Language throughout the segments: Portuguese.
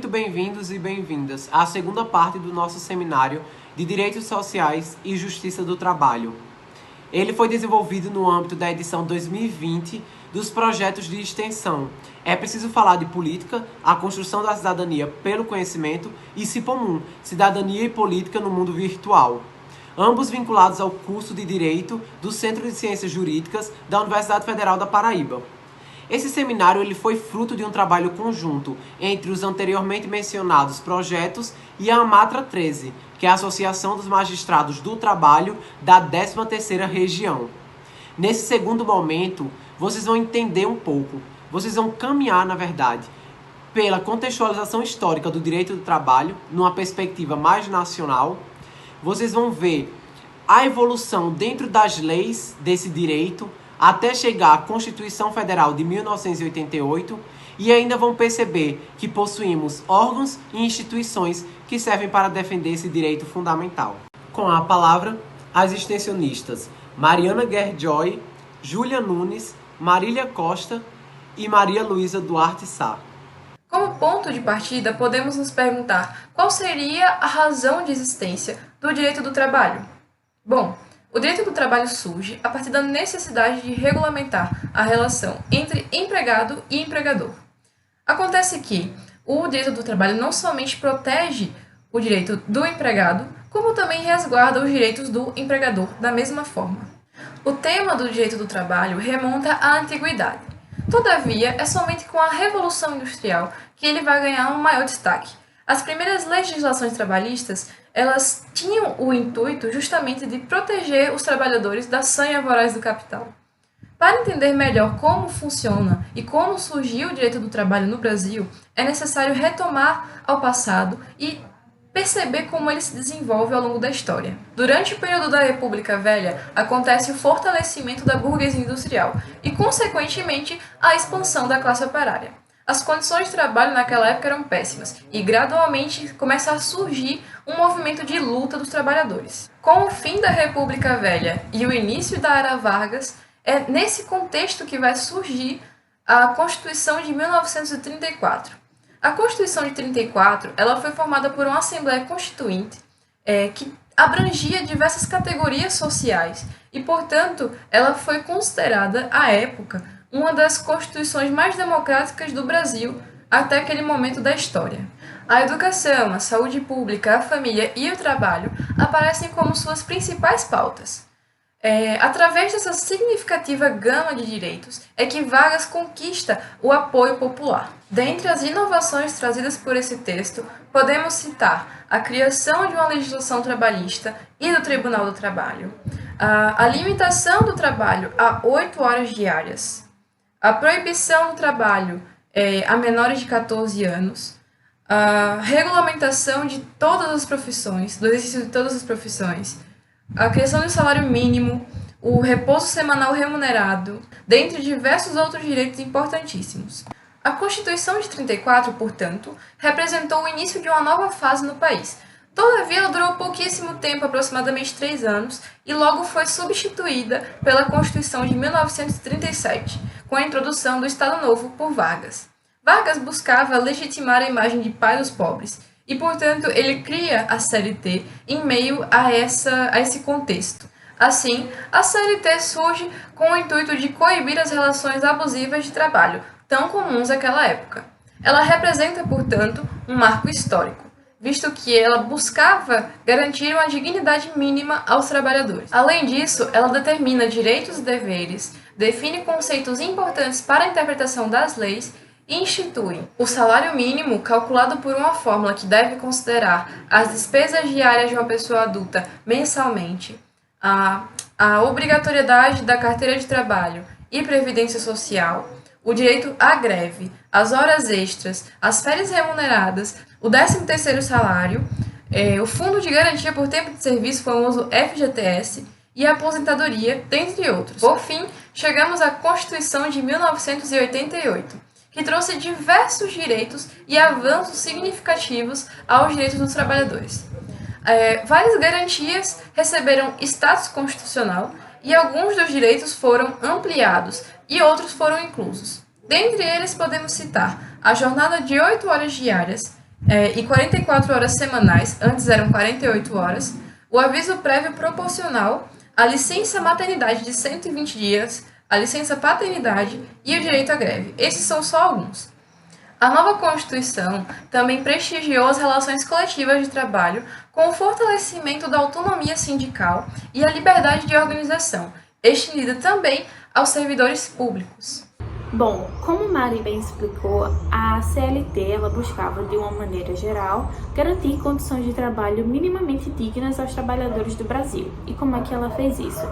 muito bem-vindos e bem-vindas à segunda parte do nosso seminário de Direitos Sociais e Justiça do Trabalho. Ele foi desenvolvido no âmbito da edição 2020 dos projetos de extensão. É preciso falar de política, a construção da cidadania pelo conhecimento e CIPOMUN, cidadania e política no mundo virtual. Ambos vinculados ao curso de Direito do Centro de Ciências Jurídicas da Universidade Federal da Paraíba. Esse seminário ele foi fruto de um trabalho conjunto entre os anteriormente mencionados projetos e a AMATRA 13, que é a Associação dos Magistrados do Trabalho da 13ª Região. Nesse segundo momento, vocês vão entender um pouco, vocês vão caminhar, na verdade, pela contextualização histórica do direito do trabalho, numa perspectiva mais nacional. Vocês vão ver a evolução dentro das leis desse direito, até chegar à Constituição Federal de 1988, e ainda vão perceber que possuímos órgãos e instituições que servem para defender esse direito fundamental. Com a palavra, as extensionistas Mariana Guerjoy, Júlia Nunes, Marília Costa e Maria Luísa Duarte Sá. Como ponto de partida, podemos nos perguntar qual seria a razão de existência do direito do trabalho. Bom, o direito do trabalho surge a partir da necessidade de regulamentar a relação entre empregado e empregador. Acontece que o direito do trabalho não somente protege o direito do empregado, como também resguarda os direitos do empregador da mesma forma. O tema do direito do trabalho remonta à antiguidade. Todavia, é somente com a Revolução Industrial que ele vai ganhar um maior destaque. As primeiras legislações trabalhistas, elas tinham o intuito justamente de proteger os trabalhadores da sanha voraz do capital. Para entender melhor como funciona e como surgiu o direito do trabalho no Brasil, é necessário retomar ao passado e perceber como ele se desenvolve ao longo da história. Durante o período da República Velha, acontece o fortalecimento da burguesia industrial e, consequentemente, a expansão da classe operária. As condições de trabalho naquela época eram péssimas e, gradualmente, começa a surgir um movimento de luta dos trabalhadores. Com o fim da República Velha e o início da Era Vargas, é nesse contexto que vai surgir a Constituição de 1934. A Constituição de 34 ela foi formada por uma Assembleia Constituinte que abrangia diversas categorias sociais e, portanto, ela foi considerada, à época, uma das constituições mais democráticas do Brasil até aquele momento da história. A educação, a saúde pública, a família e o trabalho aparecem como suas principais pautas. Através dessa significativa gama de direitos é que Vargas conquista o apoio popular. Dentre as inovações trazidas por esse texto, podemos citar a criação de uma legislação trabalhista e do Tribunal do Trabalho, a limitação do trabalho a 8 horas diárias, a proibição do trabalho a menores de 14 anos, a regulamentação de todas as profissões, do exercício de todas as profissões, a criação do salário mínimo, o repouso semanal remunerado, dentre diversos outros direitos importantíssimos. A Constituição de 34, portanto, representou o início de uma nova fase no país. Todavia, ela durou pouquíssimo tempo, aproximadamente 3 anos, e logo foi substituída pela Constituição de 1937, com a introdução do Estado Novo por Vargas. Vargas buscava legitimar a imagem de pai dos pobres, e, portanto, ele cria a CLT em meio a esse contexto. Assim, a CLT surge com o intuito de coibir as relações abusivas de trabalho, tão comuns naquela época. Ela representa, portanto, um marco histórico, visto que ela buscava garantir uma dignidade mínima aos trabalhadores. Além disso, ela determina direitos e deveres, define conceitos importantes para a interpretação das leis e institui o salário mínimo calculado por uma fórmula que deve considerar as despesas diárias de uma pessoa adulta mensalmente, a obrigatoriedade da carteira de trabalho e previdência social, o direito à greve, as horas extras, as férias remuneradas, o 13º salário, o Fundo de Garantia por Tempo de Serviço, famoso FGTS, e a aposentadoria, dentre outros. Por fim, chegamos à Constituição de 1988, que trouxe diversos direitos e avanços significativos aos direitos dos trabalhadores. Várias garantias receberam status constitucional e alguns dos direitos foram ampliados e outros foram inclusos. Dentre eles podemos citar a jornada de 8 horas diárias e 44 horas semanais, antes eram 48 horas, o aviso prévio proporcional, a licença maternidade de 120 dias, a licença paternidade e o direito à greve. Esses são só alguns. A nova Constituição também prestigiou as relações coletivas de trabalho com o fortalecimento da autonomia sindical e a liberdade de organização, estendida também aos servidores públicos. Bom, como Mari bem explicou, a CLT ela buscava, de uma maneira geral, garantir condições de trabalho minimamente dignas aos trabalhadores do Brasil. E como é que ela fez isso?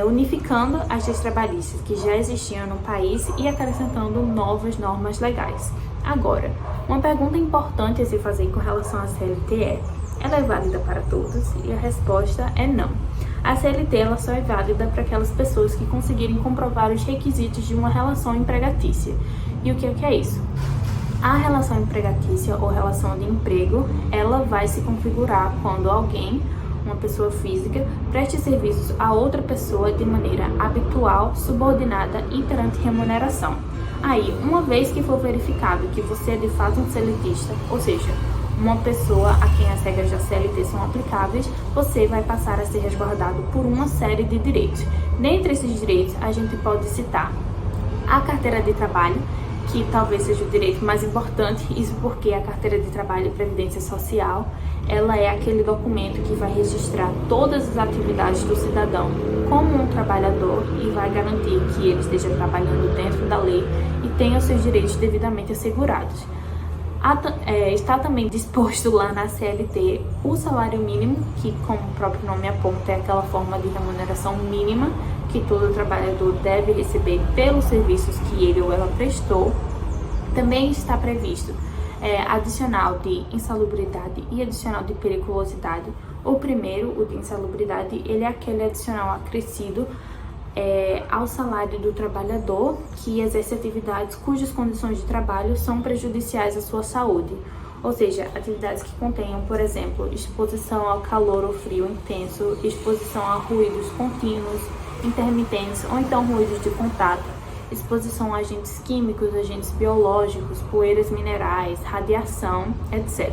Unificando as leis trabalhistas que já existiam no país e acrescentando novas normas legais. Agora, uma pergunta importante a se fazer com relação à CLT ela é válida para todos? E a resposta é não. A CLT ela só é válida para aquelas pessoas que conseguirem comprovar os requisitos de uma relação empregatícia. E o que é isso? A relação empregatícia ou relação de emprego, ela vai se configurar quando alguém, uma pessoa física, preste serviços a outra pessoa de maneira habitual, subordinada e perante remuneração. Aí, uma vez que for verificado que você é de fato um seletista, ou seja, uma pessoa a quem as regras da CLT são aplicáveis, você vai passar a ser resguardado por uma série de direitos. Dentre esses direitos, a gente pode citar a carteira de trabalho, que talvez seja o direito mais importante, isso porque a carteira de trabalho e previdência social, ela é aquele documento que vai registrar todas as atividades do cidadão como um trabalhador e vai garantir que ele esteja trabalhando dentro da lei e tenha os seus direitos devidamente assegurados. Está também disposto lá na CLT o salário mínimo, que, como o próprio nome aponta, é aquela forma de remuneração mínima que todo trabalhador deve receber pelos serviços que ele ou ela prestou. Também está previsto adicional de insalubridade e adicional de periculosidade. O primeiro, o de insalubridade, ele é aquele adicional acrescido ao salário do trabalhador que exerce atividades cujas condições de trabalho são prejudiciais à sua saúde, ou seja, atividades que contenham, por exemplo, exposição ao calor ou frio intenso, exposição a ruídos contínuos, intermitentes ou então ruídos de contato, exposição a agentes químicos, agentes biológicos, poeiras minerais, radiação, etc.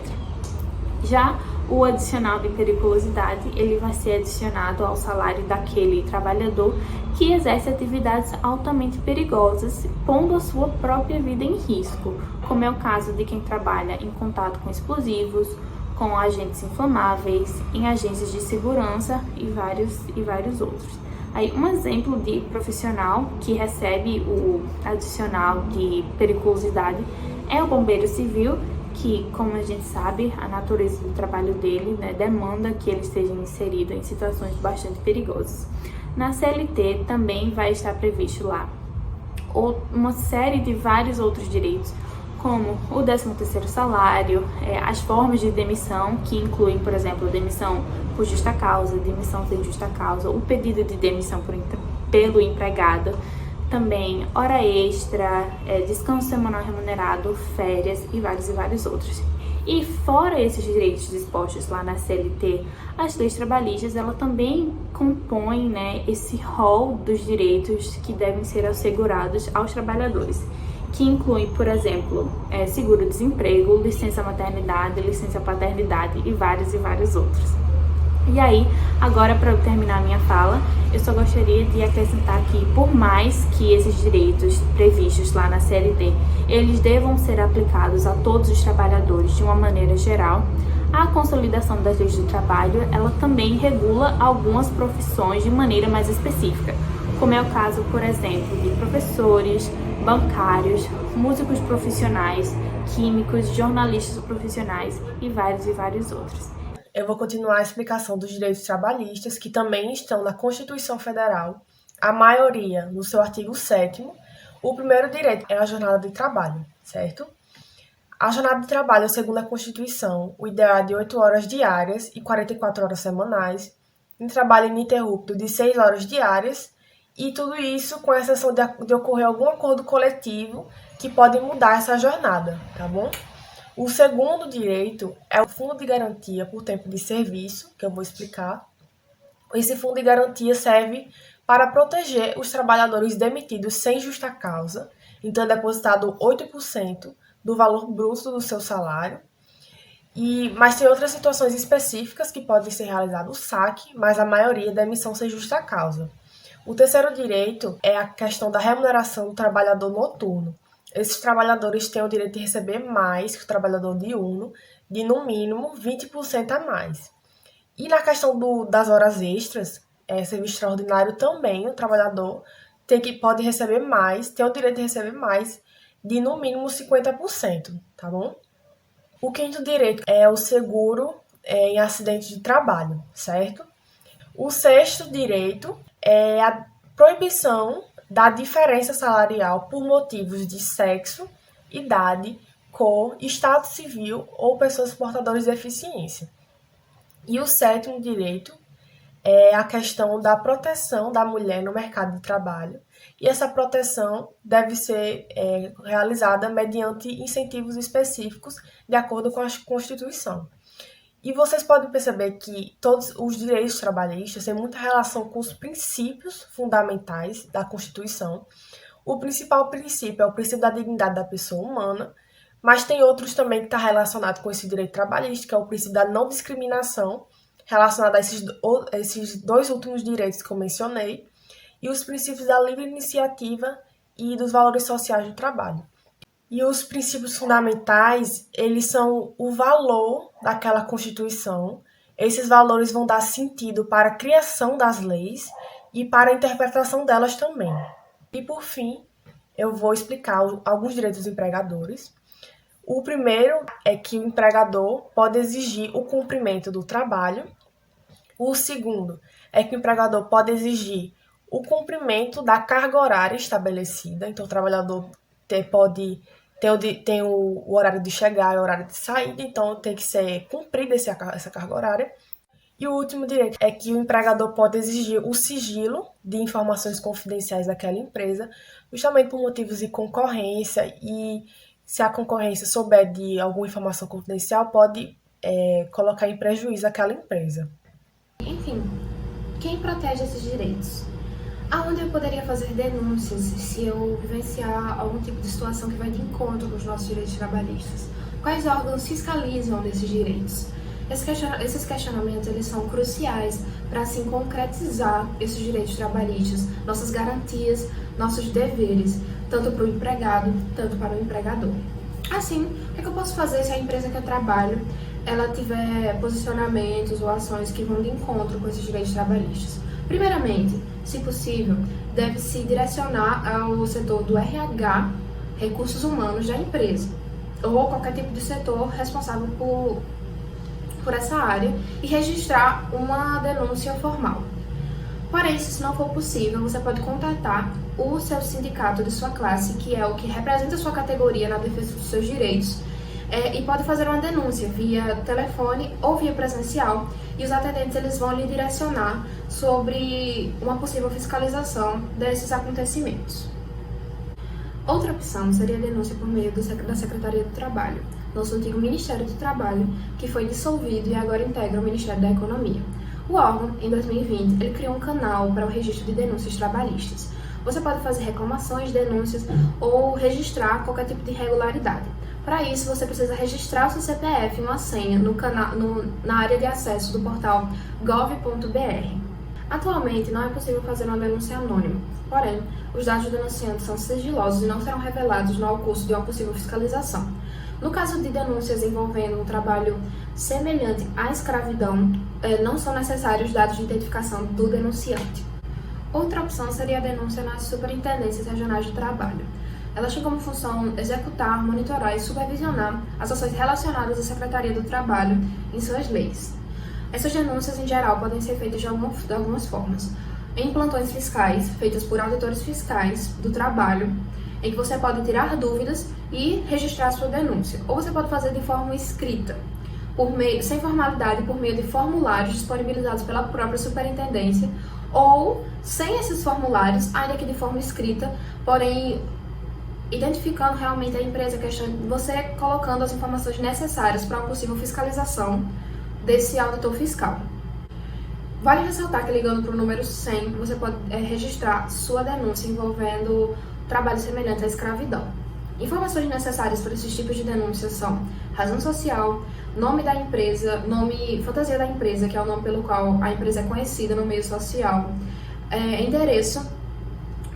Já o adicional de periculosidade, ele vai ser adicionado ao salário daquele trabalhador que exerce atividades altamente perigosas, pondo a sua própria vida em risco, como é o caso de quem trabalha em contato com explosivos, com agentes inflamáveis, em agências de segurança e vários outros. Aí, um exemplo de profissional que recebe o adicional de periculosidade é o bombeiro civil, que, como a gente sabe, a natureza do trabalho dele, demanda que ele esteja inserido em situações bastante perigosas. Na CLT também vai estar previsto lá uma série de vários outros direitos, como o 13º salário, as formas de demissão, que incluem, por exemplo, demissão por justa causa, demissão sem justa causa, o pedido de demissão pelo empregado, também hora extra, descanso semanal remunerado, férias e vários outros. E fora esses direitos dispostos lá na CLT, as leis trabalhistas ela também compõem esse rol dos direitos que devem ser assegurados aos trabalhadores, que incluem, por exemplo, seguro-desemprego, licença maternidade, licença paternidade e vários outros. E aí, agora para eu terminar minha fala, eu só gostaria de acrescentar que, por mais que esses direitos previstos lá na CLT, eles devam ser aplicados a todos os trabalhadores de uma maneira geral, a consolidação das leis do trabalho, ela também regula algumas profissões de maneira mais específica, como é o caso, por exemplo, de professores, bancários, músicos profissionais, químicos, jornalistas profissionais e vários outros. Eu vou continuar a explicação dos direitos trabalhistas, que também estão na Constituição Federal, a maioria no seu artigo 7º. O primeiro direito é a jornada de trabalho, certo? A jornada de trabalho, segundo a Constituição, o ideal é de 8 horas diárias e 44 horas semanais, em trabalho ininterrupto de 6 horas diárias, e tudo isso com exceção de ocorrer algum acordo coletivo que pode mudar essa jornada, tá bom? O segundo direito é o Fundo de Garantia por Tempo de Serviço, que eu vou explicar. Esse Fundo de Garantia serve para proteger os trabalhadores demitidos sem justa causa, então é depositado 8% do valor bruto do seu salário. Mas tem outras situações específicas que podem ser realizado o saque, mas a maioria é demissão sem justa causa. O terceiro direito é a questão da remuneração do trabalhador noturno. Esses trabalhadores têm o direito de receber mais que o trabalhador diurno, de no mínimo 20% a mais. E na questão das horas extras, serviço extraordinário também, o trabalhador pode receber mais, tem o direito de receber mais, de no mínimo 50%, tá bom? O quinto direito é o seguro em acidente de trabalho, certo? O sexto direito é a proibição da diferença salarial por motivos de sexo, idade, cor, estado civil ou pessoas portadoras de deficiência. E o sétimo direito é a questão da proteção da mulher no mercado de trabalho. E essa proteção deve ser realizada mediante incentivos específicos de acordo com a Constituição. E vocês podem perceber que todos os direitos trabalhistas têm muita relação com os princípios fundamentais da Constituição. O principal princípio é o princípio da dignidade da pessoa humana, mas tem outros também que estão relacionados com esse direito trabalhista, que é o princípio da não discriminação, relacionado a esses dois últimos direitos que eu mencionei, e os princípios da livre iniciativa e dos valores sociais do trabalho. E os princípios fundamentais, eles são o valor daquela Constituição. Esses valores vão dar sentido para a criação das leis e para a interpretação delas também. E, por fim, eu vou explicar alguns direitos dos empregadores. O primeiro é que o empregador pode exigir o cumprimento do trabalho. O segundo é que o empregador pode exigir o cumprimento da carga horária estabelecida. Então, o trabalhador tem o horário de chegar e o horário de saída, então tem que ser cumprida essa carga horária. E o último direito é que o empregador pode exigir o sigilo de informações confidenciais daquela empresa, justamente por motivos de concorrência, e se a concorrência souber de alguma informação confidencial, pode colocar em prejuízo aquela empresa. Enfim, quem protege esses direitos? Aonde eu poderia fazer denúncias se eu vivenciar algum tipo de situação que vai de encontro com os nossos direitos trabalhistas? Quais órgãos fiscalizam desses direitos? Esses questionamentos eles são cruciais para assim concretizar esses direitos trabalhistas, nossas garantias, nossos deveres, tanto para o empregado, tanto para o empregador. Assim, o que eu posso fazer se a empresa que eu trabalho ela tiver posicionamentos ou ações que vão de encontro com esses direitos trabalhistas? Primeiramente, se possível, deve-se direcionar ao setor do RH, recursos humanos da empresa, ou qualquer tipo de setor responsável por essa área e registrar uma denúncia formal. Porém, se isso não for possível, você pode contatar o seu sindicato de sua classe, que é o que representa a sua categoria na defesa dos seus direitos, e pode fazer uma denúncia via telefone ou via presencial, e os atendentes eles vão lhe direcionar sobre uma possível fiscalização desses acontecimentos. Outra opção seria a denúncia por meio da Secretaria do Trabalho, nosso antigo Ministério do Trabalho, que foi dissolvido e agora integra o Ministério da Economia. O órgão, em 2020, ele criou um canal para o registro de denúncias trabalhistas. Você pode fazer reclamações, denúncias ou registrar qualquer tipo de irregularidade. Para isso, você precisa registrar o seu CPF e uma senha na área de acesso do portal gov.br. Atualmente, não é possível fazer uma denúncia anônima, porém, os dados do denunciante são sigilosos e não serão revelados no curso de uma possível fiscalização. No caso de denúncias envolvendo um trabalho semelhante à escravidão, não são necessários dados de identificação do denunciante. Outra opção seria a denúncia nas superintendências regionais de trabalho. Elas têm como função executar, monitorar e supervisionar as ações relacionadas à Secretaria do Trabalho em suas leis. Essas denúncias, em geral, podem ser feitas de algumas formas. Em plantões fiscais, feitos por auditores fiscais do trabalho, em que você pode tirar dúvidas e registrar sua denúncia. Ou você pode fazer de forma escrita, sem formalidade, por meio de formulários disponibilizados pela própria superintendência, ou sem esses formulários, ainda que de forma escrita, porém identificando realmente a empresa, você colocando as informações necessárias para uma possível fiscalização desse auditor fiscal. Vale ressaltar que ligando para o número 100, você pode registrar sua denúncia envolvendo trabalho semelhante à escravidão. Informações necessárias para esses tipos de denúncias são razão social, nome da empresa, nome fantasia da empresa, que é o nome pelo qual a empresa é conhecida no meio social, endereço,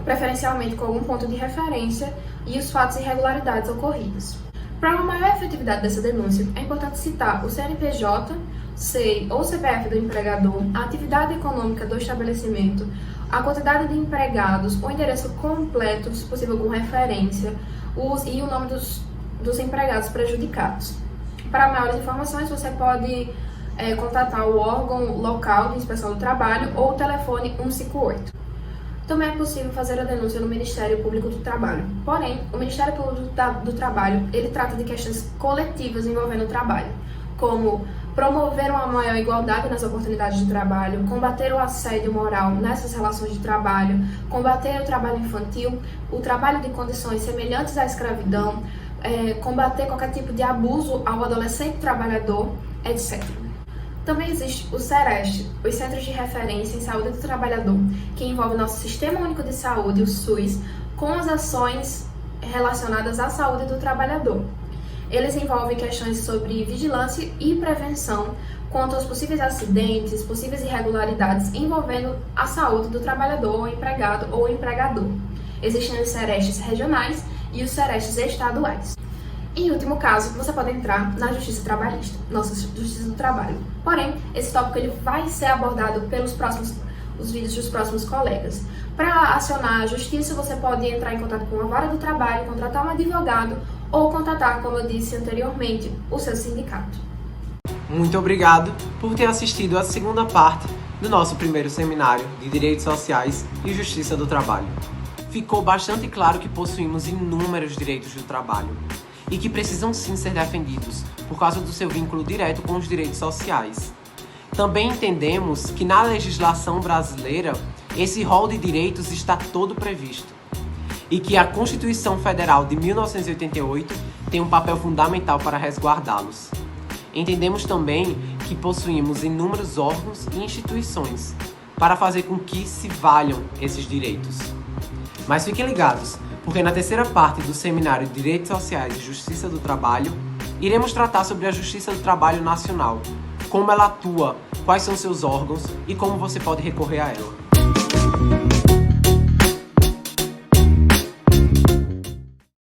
preferencialmente com algum ponto de referência, e os fatos e irregularidades ocorridos. Para uma maior efetividade dessa denúncia, é importante citar o CNPJ, SEI ou CPF do empregador, a atividade econômica do estabelecimento, a quantidade de empregados, o endereço completo, se possível com referência, e o nome dos empregados prejudicados. Para maiores informações, você pode contatar o órgão local de inspeção do trabalho ou o telefone 158. Também é possível fazer a denúncia no Ministério Público do Trabalho. Porém, o Ministério Público do Trabalho, ele trata de questões coletivas envolvendo o trabalho, como promover uma maior igualdade nas oportunidades de trabalho, combater o assédio moral nessas relações de trabalho, combater o trabalho infantil, o trabalho de condições semelhantes à escravidão, combater qualquer tipo de abuso ao adolescente trabalhador, etc. Também existe o SEREST, os Centros de Referência em Saúde do Trabalhador, que envolve o nosso Sistema Único de Saúde, o SUS, com as ações relacionadas à saúde do trabalhador. Eles envolvem questões sobre vigilância e prevenção quanto aos possíveis acidentes, possíveis irregularidades envolvendo a saúde do trabalhador, empregado ou empregador. Existem os SERESTs regionais e os SERESTs estaduais. Em último caso, você pode entrar na Justiça Trabalhista, nossa Justiça do Trabalho. Porém, esse tópico ele vai ser abordado pelos vídeos dos próximos colegas. Para acionar a Justiça, você pode entrar em contato com a Vara do Trabalho, contratar um advogado ou contatar, como eu disse anteriormente, o seu sindicato. Muito obrigado por ter assistido à segunda parte do nosso primeiro seminário de Direitos Sociais e Justiça do Trabalho. Ficou bastante claro que possuímos inúmeros direitos do trabalho e que precisam sim ser defendidos por causa do seu vínculo direto com os direitos sociais. Também entendemos que na legislação brasileira esse rol de direitos está todo previsto e que a Constituição Federal de 1988 tem um papel fundamental para resguardá-los. Entendemos também que possuímos inúmeros órgãos e instituições para fazer com que se valham esses direitos. Mas fiquem ligados, porque na terceira parte do seminário de Direitos Sociais e Justiça do Trabalho, iremos tratar sobre a Justiça do Trabalho Nacional, como ela atua, quais são seus órgãos e como você pode recorrer a ela.